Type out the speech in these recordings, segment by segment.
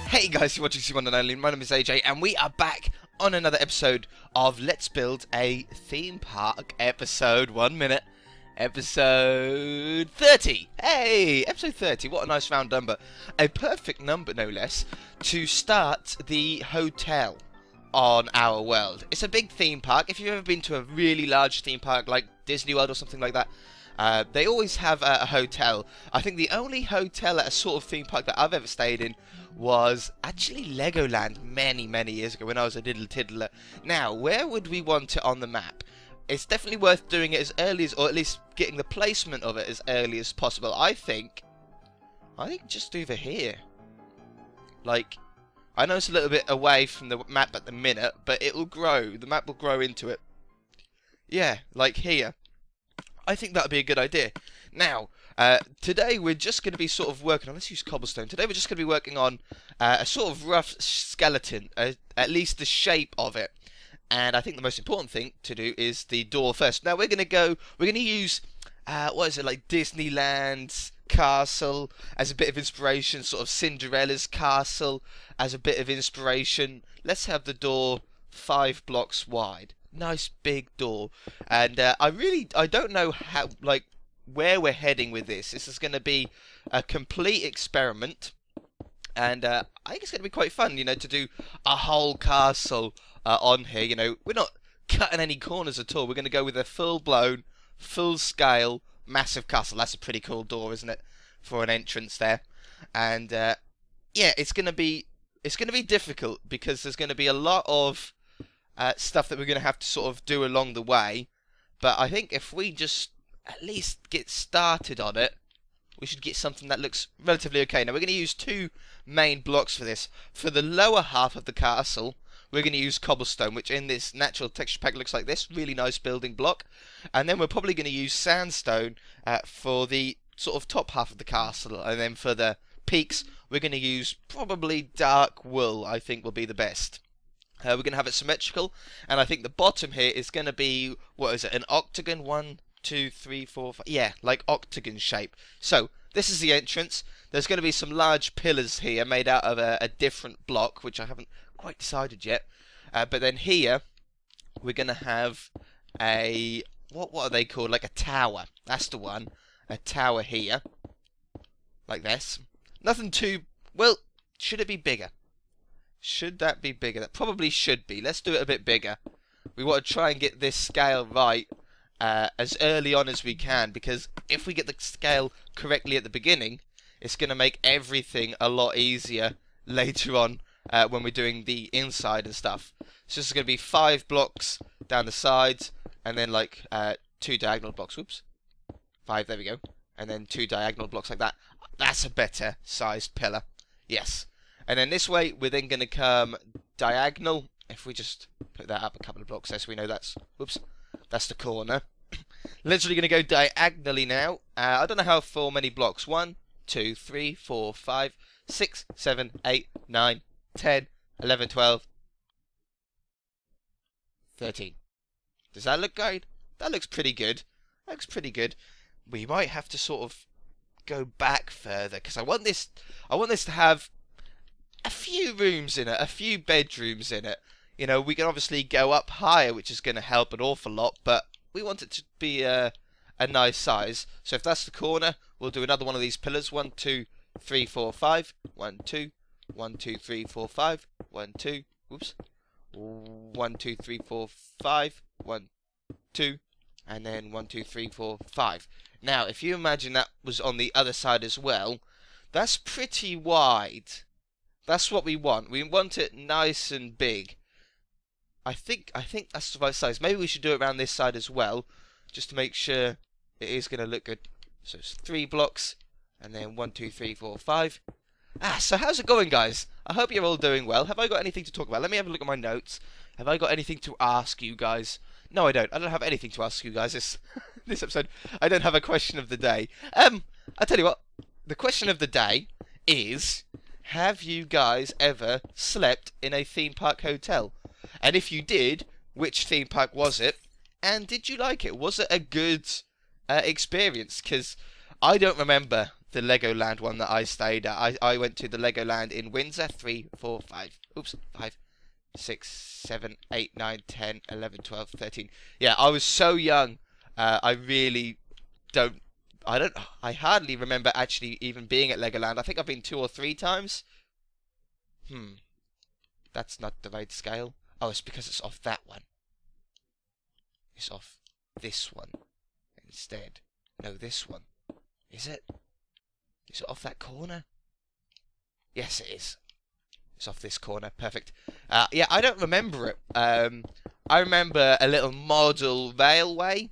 Hey guys, you're watching Simon and Eileen. My name is AJ, and we are back on another episode of Let's Build a Theme Park episode. 1 minute. Episode 30. Hey, episode 30. What a nice round number. A perfect number, no less, to start the hotel on our world. It's a big theme park. If you've ever been to a really large theme park like Disney World or something like that, they always have a hotel. I think the only hotel at a sort of theme park that I've ever stayed in was actually Legoland many years ago when I was a little tiddler. Now, where would we want it on the map? It's definitely worth doing it as early as, or at least getting the placement of it as early as possible. I think just over here. Like, I know it's a little bit away from the map at the minute, but it will grow. The map will grow into it. Yeah, like here. I think that would be a good idea. Now, today we're just going to be sort of working on, let's use cobblestone. Today we're just going to be working on a sort of rough skeleton, at least the shape of it. And I think the most important thing to do is the door first. Now we're going to use, what is it, like Disneyland's castle as a bit of inspiration, sort of Cinderella's castle as a bit of inspiration. Let's have the door 5 blocks wide. Nice big door. And I don't know how, like, where we're heading with this. This is going to be a complete experiment, and I think it's going to be quite fun, you know, to do a whole castle on here. You know, we're not cutting any corners at all. We're going to go with a full-blown, full-scale, massive castle. That's a pretty cool door, isn't it, for an entrance there? And yeah, it's going to be difficult because there's going to be a lot of stuff that we're going to have to sort of do along the way. But I think if we just at least get started on it, we should get something that looks relatively okay. Now we're going to use 2 main blocks for this. For the lower half of the castle, we're going to use cobblestone, which in this natural texture pack looks like this. Really nice building block. And then we're probably going to use sandstone for the sort of top half of the castle. And then for the peaks, we're going to use probably dark wool, I think will be the best. We're going to have it symmetrical, and I think the bottom here is going to be, what is it, an octagon? 1, 2, 3, 4, 5, yeah, like octagon shape. So, this is the entrance. There's going to be some large pillars here made out of a different block, which I haven't quite decided yet. But then here, we're going to have a, what are they called? Like a tower. That's the one. A tower here. Like this. Nothing too, well, should it be bigger? Should that be bigger? That probably should be. Let's do it a bit bigger. We want to try and get this scale right as early on as we can, because if we get the scale correctly at the beginning, it's going to make everything a lot easier later on when we're doing the inside and stuff. So this is going to be 5 blocks down the sides, and then like 2 diagonal blocks. Whoops. 5, there we go. And then 2 diagonal blocks like that. That's a better sized pillar. Yes. And then this way, we're then going to come diagonal. If we just put that up a couple of blocks there so we know that's, whoops, that's the corner. Literally going to go diagonally now. I don't know how for many blocks. 1, 2, 3, 4, 5, 6, 7, 8, 9, 10, 11, 12, 13. Does that look good? That looks pretty good. That looks pretty good. We might have to sort of go back further, because I want this to have a few rooms in it, a few bedrooms in it. You know, we can obviously go up higher, which is going to help an awful lot, but we want it to be a nice size. So if that's the corner, we'll do another one of these pillars. 1, 2, 3, 4, 5. 1, 2. 1, 2, 3, 4, 5. 1, 2. Whoops. 1, 2, 3, 4, 5. 1, 2. And then 1, 2, 3, 4, 5. Now, if you imagine that was on the other side as well, that's pretty wide. That's what we want. We want it nice and big. I think that's the right size. Maybe we should do it around this side as well, just to make sure it is going to look good. So it's 3 blocks, and then 1, 2, 3, 4, 5. So how's it going, guys? I hope you're all doing well. Have I got anything to talk about? Let me have a look at my notes. Have I got anything to ask you guys? No, I don't. I don't have anything to ask you guys this episode. I don't have a question of the day. I'll tell you what. The question of the day is, have you guys ever slept in a theme park hotel? And if you did, which theme park was it? And did you like it? Was it a good experience? Because I don't remember the Legoland one that I stayed at. I went to the Legoland in Windsor. 3, 4, 5. Oops, 5, 6, 7, 8, 9, 10, 11, 12, 13. Yeah, I was so young. I really don't. I hardly remember actually even being at Legoland. I think I've been 2 or 3 times. That's not the right scale. Oh, it's because it's off that one. It's off this one instead. No, this one. Is it? Is it off that corner? Yes, it is. It's off this corner. Perfect. Yeah, I don't remember it. I remember a little model railway.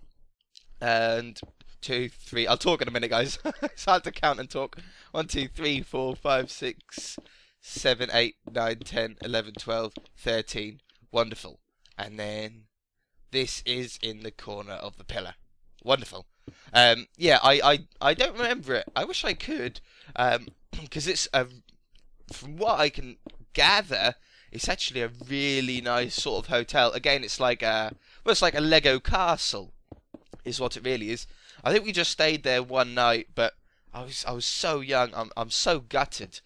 And 2, 3. I'll talk in a minute, guys. It's hard to count and talk. 1, 2, 3, 4, 5, 6, 7, 8, 9, 10, 11, 12, 13. Wonderful. And then this is in the corner of the pillar. Wonderful. Yeah, I don't remember it. I wish I could. Because it's from what I can gather, it's actually a really nice sort of hotel. Again, it's like it's like a Lego castle, is what it really is. I think we just stayed there one night, but I was so young. I'm so gutted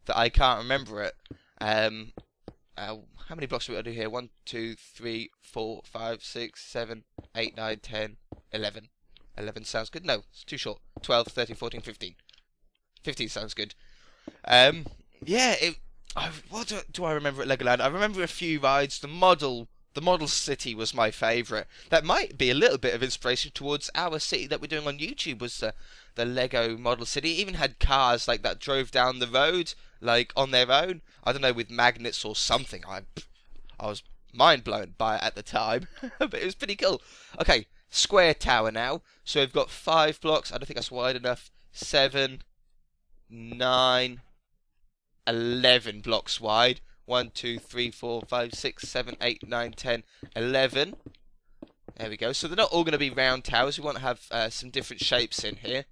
that I can't remember it. How many blocks do we got to do here? 1, 2, 3, 4, 5, 6, 7, 8, 9, 10, 11. 11 sounds good. No, it's too short. 12, 13, 14, 15. 15 sounds good. Yeah. What do I remember at Legoland? I remember a few rides. The model city was my favourite. That might be a little bit of inspiration towards our city that we're doing on YouTube. Was the Lego model city? It even had cars like that drove down the road like on their own. I don't know, with magnets or something. I was mind blown by it at the time, but it was pretty cool. Okay, square tower now. So we've got 5 blocks. I don't think that's wide enough. 7, 9, 11 blocks wide. 1, 2, 3, 4, 5, 6, 7, 8, 9, 10, 11. There we go. So they're not all going to be round towers. We want to have some different shapes in here.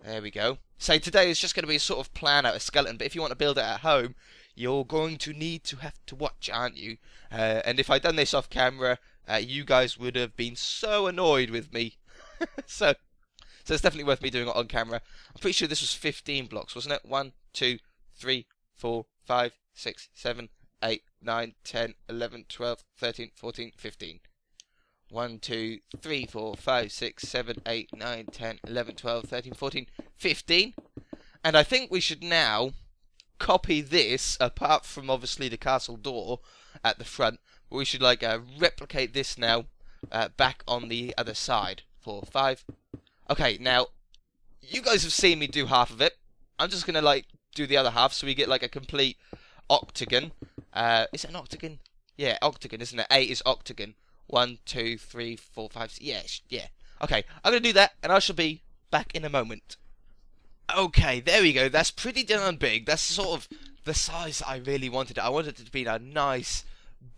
There we go. So today is just going to be a sort of plan out, a skeleton. But if you want to build it at home, you're going to need to have to watch, aren't you? And if I'd done this off camera, you guys would have been so annoyed with me. so it's definitely worth me doing it on camera. I'm pretty sure this was 15 blocks, wasn't it? 1, 2, 3, 4, 5, 6, 7, 8, 9, 10, 11, 12, 13, 14, 15. 1, 2, 3, 4, 5, 6, 7, 8, 9, 10, 11, 12, 13, 14, 15. And I think we should now copy this, apart from obviously the castle door at the front. But we should like replicate this now back on the other side. 4, 5. Okay, now you guys have seen me do half of it. I'm just gonna like do the other half so we get like a complete octagon. Is it an octagon? Yeah, octagon, isn't it? 8 is octagon. 1, 2, 3, 4, 5, 6. Yeah. Okay, I'm going to do that, and I shall be back in a moment. Okay, there we go. That's pretty darn big. That's sort of the size I really wanted it. I wanted it to be a nice,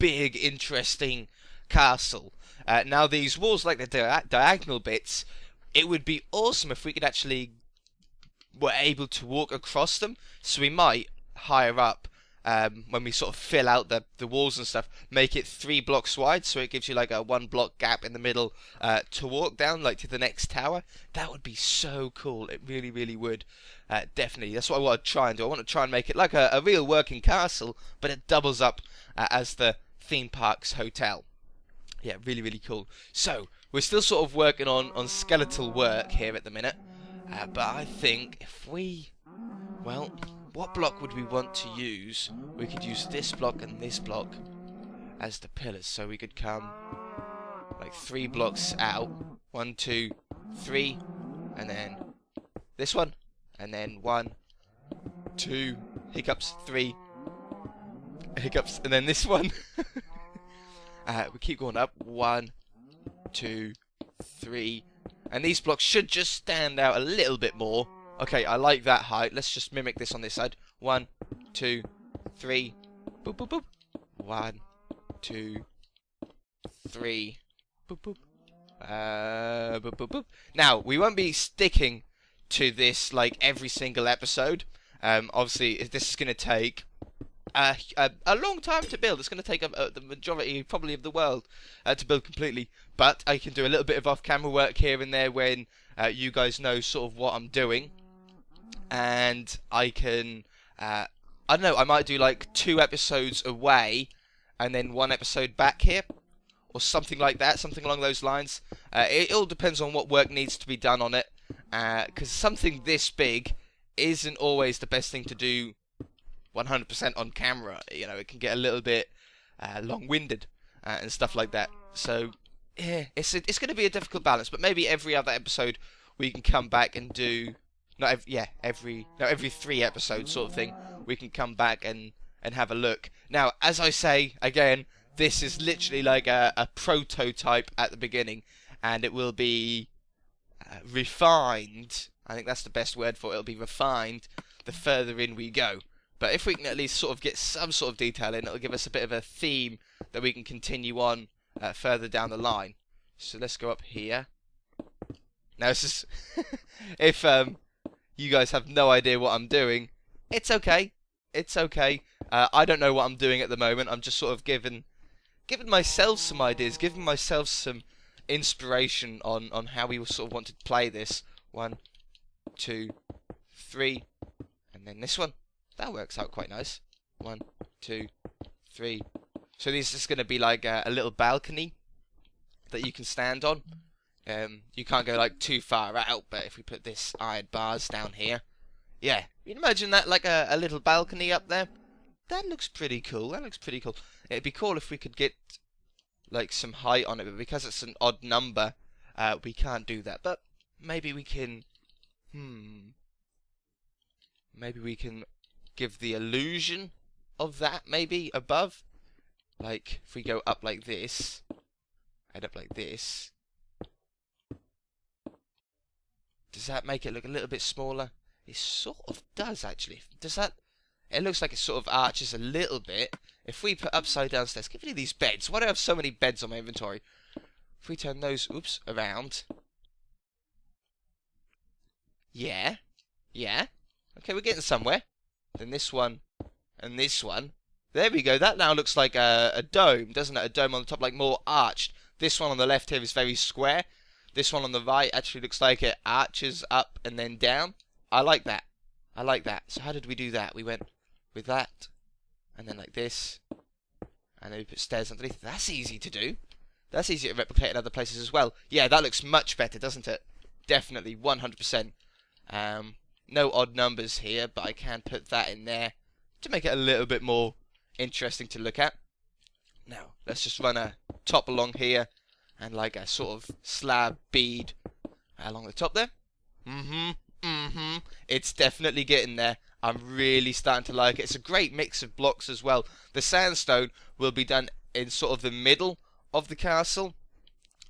big, interesting castle. Now, these walls, like the diagonal bits, it would be awesome if we could actually were able to walk across them. So we might, higher up, when we sort of fill out the walls and stuff, make it 3 blocks wide, so it gives you like a 1 block gap in the middle to walk down, like to the next tower. That would be so cool. It really, really would. Definitely. That's what I want to try and do. I want to try and make it like a real working castle, but it doubles up as the theme park's hotel. Yeah, really, really cool. So, we're still sort of working on skeletal work here at the minute, but I think if we, well, what block would we want to use? We could use this block and this block as the pillars. So we could come like 3 blocks out. 1, 2, 3. And then this one. And then 1, 2, hiccups, 3, hiccups. And then this one. We keep going up. 1, 2, 3. And these blocks should just stand out a little bit more. Okay, I like that height. Let's just mimic this on this side. 1, 2, 3. Boop, boop, boop. 1, 2, 3. Boop, boop. Boop, boop, boop. Now, we won't be sticking to this like every single episode. Obviously, this is going to take a long time to build. It's going to take the majority, probably, of the world to build completely. But I can do a little bit of off-camera work here and there when you guys know sort of what I'm doing. and I can, I don't know, I might do like 2 episodes away, and then 1 episode back here, or something like that, something along those lines. It all depends on what work needs to be done on it, because something this big isn't always the best thing to do 100% on camera. You know, it can get a little bit long-winded and stuff like that. So yeah, it's going to be a difficult balance. But maybe every other episode we can come back and do every 3 episodes sort of thing. We can come back and have a look. Now, as I say again, this is literally like a prototype at the beginning, and it will be refined. I think that's the best word for it. It'll be refined the further in we go. But if we can at least sort of get some sort of detail in, it'll give us a bit of a theme that we can continue on further down the line. So let's go up here. Now this is if you guys have no idea what I'm doing, it's okay. It's okay. I don't know what I'm doing at the moment. I'm just sort of giving myself some ideas, giving myself some inspiration on how we sort of want to play this. 1, 2, 3, and then this one. That works out quite nice. 1, 2, 3. So this is going to be like a little balcony that you can stand on. You can't go like too far out, but if we put this iron bars down here, yeah, you can imagine that like a little balcony up there. That looks pretty cool. That looks pretty cool. It'd be cool if we could get like some height on it, but because it's an odd number, we can't do that. But maybe we can. Maybe we can give the illusion of that. Maybe above, like if we go up like this, and up like this. Does that make it look a little bit smaller? It sort of does, actually. Does that? It looks like it sort of arches a little bit. If we put upside down stairs, give me these beds. Why do I have so many beds on my inventory? If we turn those, around. Yeah. Yeah. Okay, we're getting somewhere. Then this one, and this one. There we go. That now looks like a dome, doesn't it? A dome on the top, like more arched. This one on the left here is very square. This one on the right actually looks like it arches up and then down. I like that. I like that. So how did we do that? We went with that, and then like this, and then we put stairs underneath. That's easy to do. That's easy to replicate in other places as well. Yeah, that looks much better, doesn't it? Definitely, 100%. No odd numbers here, but I can put that in there to make it a little bit more interesting to look at. Now, let's just run a top along here, and like a sort of slab bead along the top there. It's definitely getting there. I'm really starting to like it. It's a great mix of blocks as well. The sandstone will be done in sort of the middle of the castle,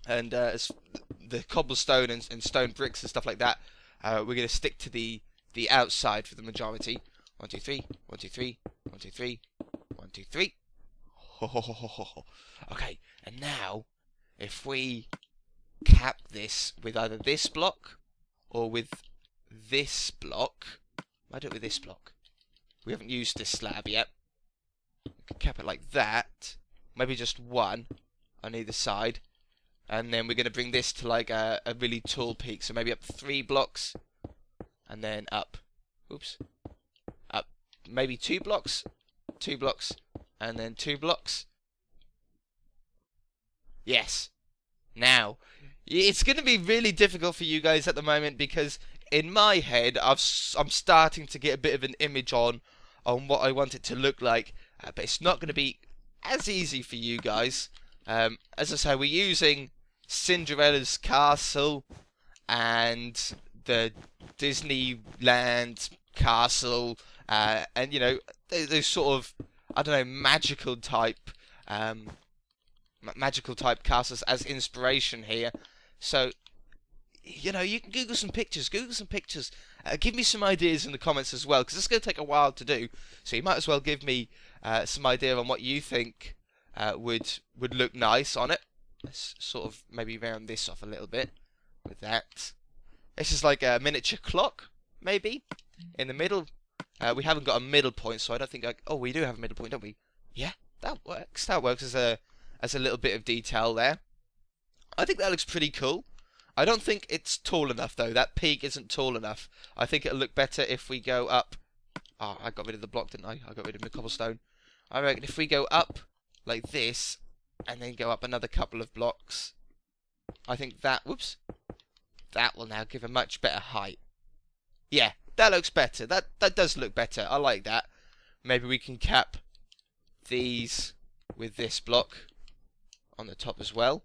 and the cobblestone and stone bricks and stuff like that, we're going to stick to the outside for the majority. 1, 2, 3. 1, 2, 3. 1, 2, 3. 1, 2, 3. Okay, and now if we cap this with either this block or with this block. Why do it with this block? We haven't used this slab yet. We can cap it like that. Maybe just 1 on either side. And then we're going to bring this to like a really tall peak. So maybe up 3 blocks. And then up. Up maybe 2 blocks. 2 blocks. And then 2 blocks. Yes. Now, it's going to be really difficult for you guys at the moment because in my head, I'm starting to get a bit of an image on what I want it to look like. But it's not going to be as easy for you guys. As I say, we're using Cinderella's castle and the Disneyland castle, and you know, those sort of, I don't know, magical type castles as inspiration here. So, you know, you can Google some pictures. Give me some ideas in the comments as well, because it's going to take a while to do. So you might as well give me some idea on what you think would look nice on it. Let's sort of maybe round this off a little bit with that. This is like a miniature clock, maybe, in the middle. We haven't got a middle point, so I don't think oh, we do have a middle point, don't we? Yeah, that works. That works as a little bit of detail there. I think that looks pretty cool. I don't think it's tall enough, though. That peak isn't tall enough. I think it'll look better if we go up... Oh, I got rid of the block, didn't I? I got rid of the cobblestone. I reckon if we go up like this, and then go up another couple of blocks, I think that... Whoops. That will now give a much better height. Yeah, that looks better. That does look better. I like that. Maybe we can cap these with this block on the top as well.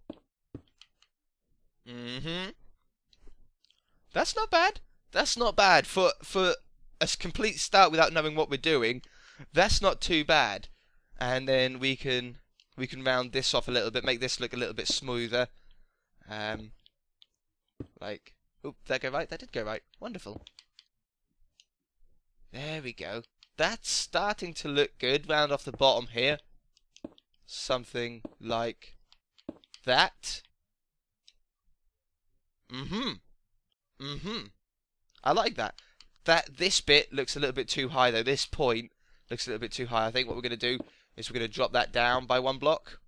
That's not bad. That's not bad for a complete start without knowing what we're doing. That's not too bad. And then we can round this off a little bit, make this look a little bit smoother. Like, oh, did that go right? That did go right. Wonderful. There we go. That's starting to look good. Round off the bottom here. Something like that. I like that. This bit looks a little bit too high though. This point looks a little bit too high. I think what we're going to do is we're going to drop that down by 1 block.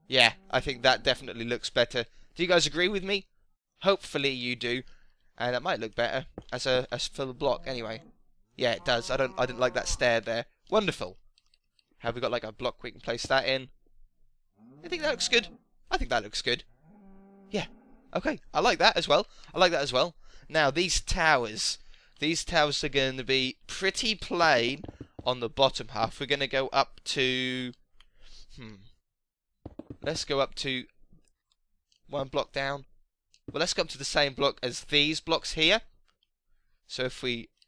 Yeah, I think that definitely looks better. Do you guys agree with me? Hopefully you do. And that might look better as a full block anyway. Yeah, it does. I didn't like that stair there. Wonderful. Have we got like a block we can place that in? I think that looks good. I think that looks good. Yeah. Okay. I like that as well. I like that as well. Now these towers are going to be pretty plain on the bottom half. We're going to go up to let's go up to 1 block down. Well, let's go up to the same block as these blocks here. So if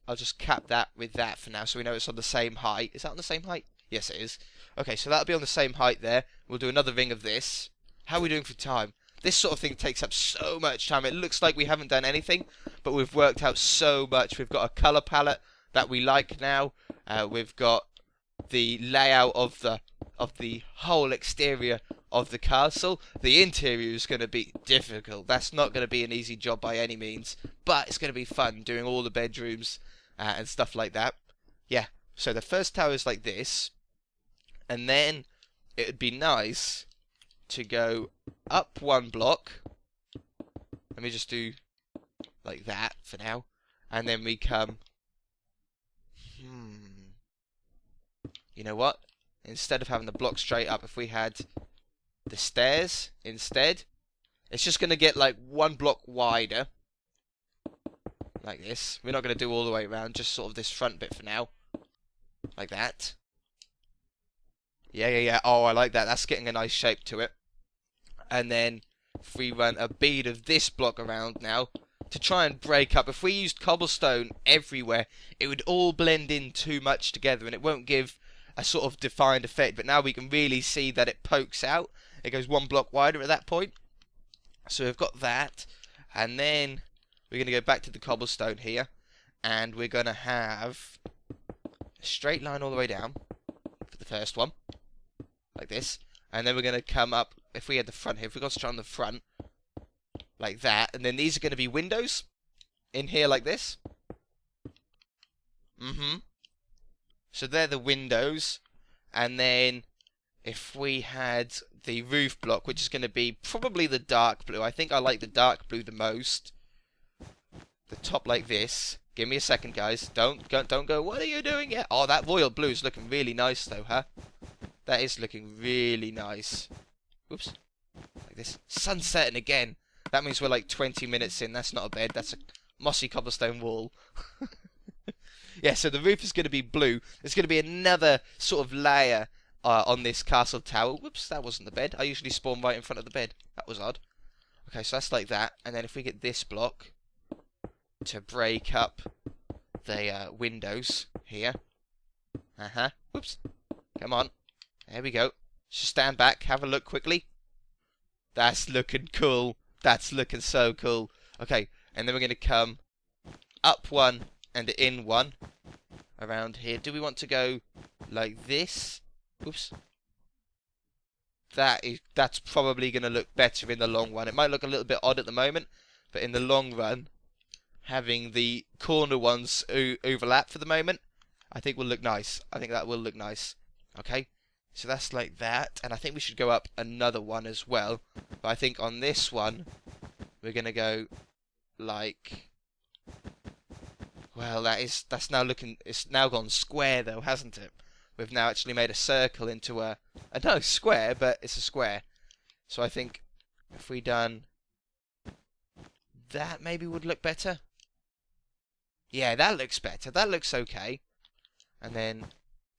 I'll just cap that with that for now, so we know it's on the same height. Is that on the same height? Yes, it is. Okay, so that'll be on the same height there. We'll do another ring of this. How are we doing for time? This sort of thing takes up so much time. It looks like we haven't done anything, but we've worked out so much. We've got a colour palette that we like now. We've got the layout of the whole exterior of the castle. The interior is going to be difficult. That's not going to be an easy job by any means, but it's going to be fun doing all the bedrooms and stuff like that. Yeah, so the first tower is like this, and then it would be nice to go up 1 block. Let me just do like that for now, and then we come... You know what? Instead of having the block straight up, if we had the stairs instead, it's just going to get like 1 block wider. Like this. We're not going to do all the way around, just sort of this front bit for now. Like that. Yeah. Oh, I like that. That's getting a nice shape to it. And then if we run a bead of this block around now to try and break up. If we used cobblestone everywhere, it would all blend in too much together and it won't give a sort of defined effect. But now we can really see that it pokes out. It goes 1 block wider at that point. So we've got that. And then we're going to go back to the cobblestone here. And we're going to have a straight line all the way down for the first one. Like this. And then we're going to come up, if we had the front here, if we got straight on the front, like that. And then these are going to be windows in here like this. So they're the windows. And then if we had the roof block, which is going to be probably the dark blue. I think I like the dark blue the most. The top like this. Give me a second, guys. Don't go. What are you doing yet? Oh, that royal blue is looking really nice, though, huh? That is looking really nice. Oops. Like this. Sun's setting again. That means we're like 20 minutes in. That's not a bed. That's a mossy cobblestone wall. Yeah, so the roof is going to be blue. There's going to be another sort of layer on this castle tower. Whoops, that wasn't the bed. I usually spawn right in front of the bed. That was odd. Okay, so that's like that. And then if we get this block to break up the windows here. Whoops. Come on. There we go. Just stand back. Have a look quickly. That's looking cool. That's looking so cool. Okay, and then we're going to come up 1 and in 1 around here. Do we want to go like this? Oops. That's probably going to look better in the long run. It might look a little bit odd at the moment, but in the long run, having the corner ones overlap for the moment, I think will look nice. I think that will look nice. Okay, so that's like that, and I think we should go up another one as well. But I think on this one, we're going to go like... Well, that's now looking... It's now gone square, though, hasn't it? We've now actually made a circle into a no, square, but it's a square. So I think if we done that, maybe would look better. Yeah, that looks better. That looks okay. And then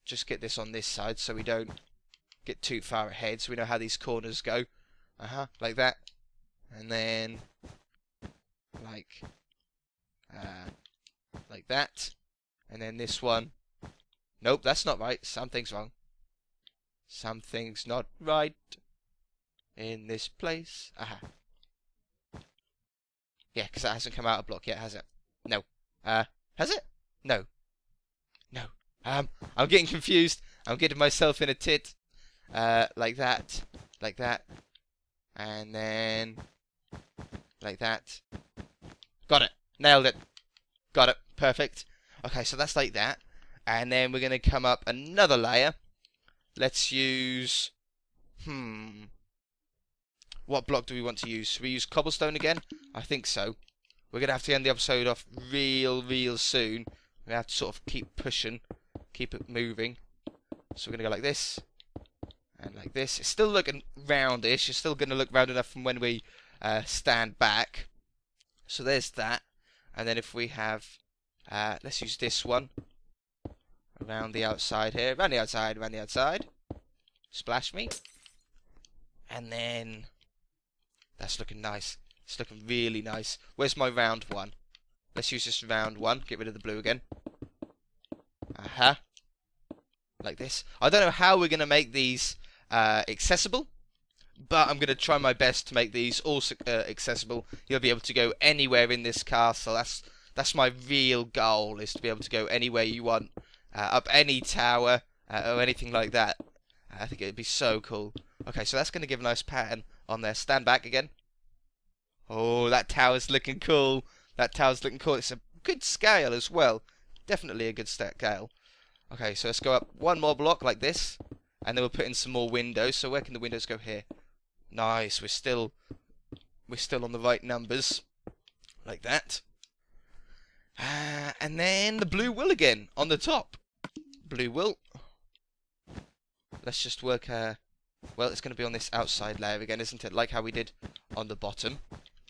just get this on this side so we don't get too far ahead, so we know how these corners go. Like that. And then like that. And then this one. Nope, that's not right. Something's wrong. Something's not right in this place. Yeah, because that hasn't come out of block yet, has it? No. Has it? No. No. I'm getting confused. I'm getting myself in a tit. Like that. Like that. And then... like that. Got it. Nailed it. Got it. Perfect. Okay, so that's like that. And then we're going to come up another layer. Let's use... What block do we want to use? Should we use cobblestone again? I think so. We're going to have to end the episode off real soon. We have to sort of keep pushing. Keep it moving. So we're going to go like this. And like this. It's still looking roundish. It's still going to look round enough from when we stand back. So there's that. And then if we have... let's use this one. Around the outside here. Around the outside, around the outside. Splash me. And then... that's looking nice. It's looking really nice. Where's my round one? Let's use this round one. Get rid of the blue again. Like this. I don't know how we're going to make these accessible. But I'm going to try my best to make these also accessible. You'll be able to go anywhere in this castle. That's my real goal, is to be able to go anywhere you want. Up any tower, or anything like that. I think it'd be so cool. Okay, so that's going to give a nice pattern on there. Stand back again. Oh, that tower's looking cool. That tower's looking cool. It's a good scale as well. Definitely a good scale. Okay, so let's go up one more block like this. And then we'll put in some more windows. So where can the windows go? Here. Nice. We're still on the right numbers. Like that. And then the blue wool again on the top. Blue wool. Let's just work... well, it's going to be on this outside layer again, isn't it? Like how we did on the bottom.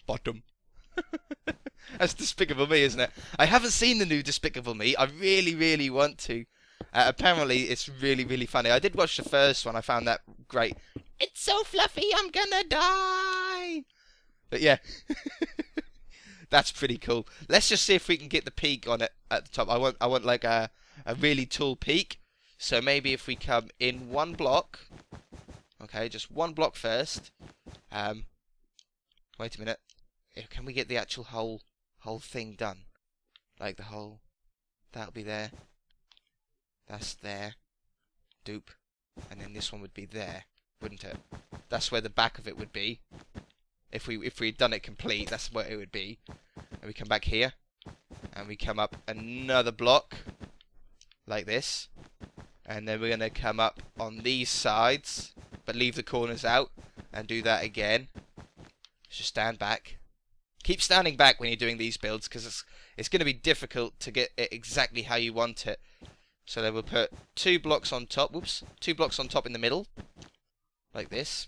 Bottom. That's Despicable Me, isn't it? I haven't seen the new Despicable Me. I really want to. Apparently, it's really funny. I did watch the first one. I found that great. It's so fluffy, I'm gonna die. But yeah. That's pretty cool. Let's just see if we can get the peak on it at the top. I want like a really tall peak. So maybe if we come in one block. Okay, just one block first. Wait a minute. Can we get the actual whole thing done? Like the whole... that'll be there. That's there. Doop. And then this one would be there, wouldn't it? That's where the back of it would be. If we'd done it complete, that's where it would be. And we come back here. And we come up another block. Like this. And then we're going to come up on these sides. But leave the corners out. And do that again. Just stand back. Keep standing back when you're doing these builds. Because it's going to be difficult to get it exactly how you want it. So then we'll put 2 blocks on top. Whoops. 2 blocks on top in the middle. Like this.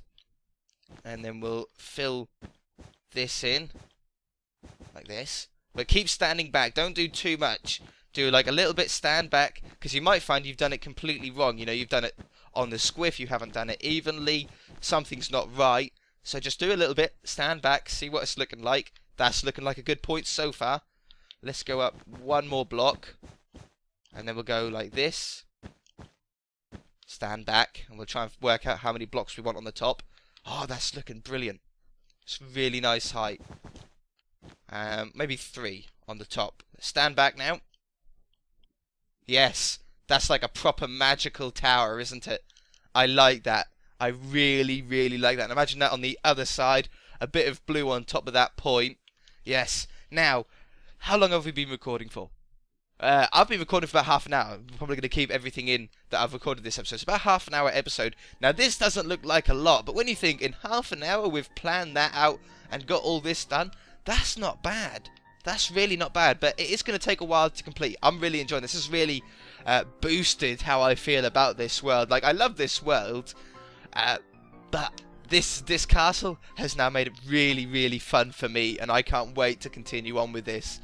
And then we'll fill this in. Like this. But keep standing back. Don't do too much. Do like a little bit stand back. Because you might find you've done it completely wrong. You know, you've done it on the squiff. You haven't done it evenly. Something's not right. So just do a little bit. Stand back. See what it's looking like. That's looking like a good point so far. Let's go up one more block. And then we'll go like this. Stand back. And we'll try and work out how many blocks we want on the top. Oh, that's looking brilliant. It's really nice height. Maybe 3 on the top. Stand back now. Yes. That's like a proper magical tower, isn't it? I like that. I really like that. And imagine that on the other side. A bit of blue on top of that point. Yes. Now, how long have we been recording for? I've been recording for about half an hour. I'm probably going to keep everything in that I've recorded this episode. It's about half an hour episode. Now, this doesn't look like a lot, but when you think in half an hour we've planned that out and got all this done, that's not bad. That's really not bad, but it is going to take a while to complete. I'm really enjoying this. This has really boosted how I feel about this world. Like, I love this world, but this castle has now made it really, really fun for me, and I can't wait to continue on with this.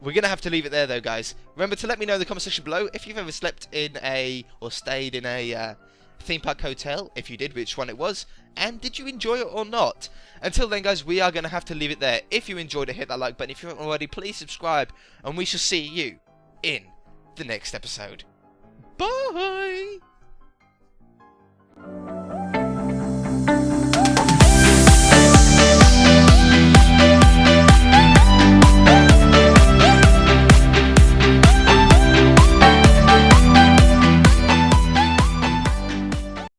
We're going to have to leave it there, though, guys. Remember to let me know in the comment section below if you've ever slept in or stayed in a theme park hotel. If you did, which one it was, and did you enjoy it or not? Until then, guys, we are going to have to leave it there. If you enjoyed it, hit that like button. If you haven't already, please subscribe, and we shall see you in the next episode. Bye!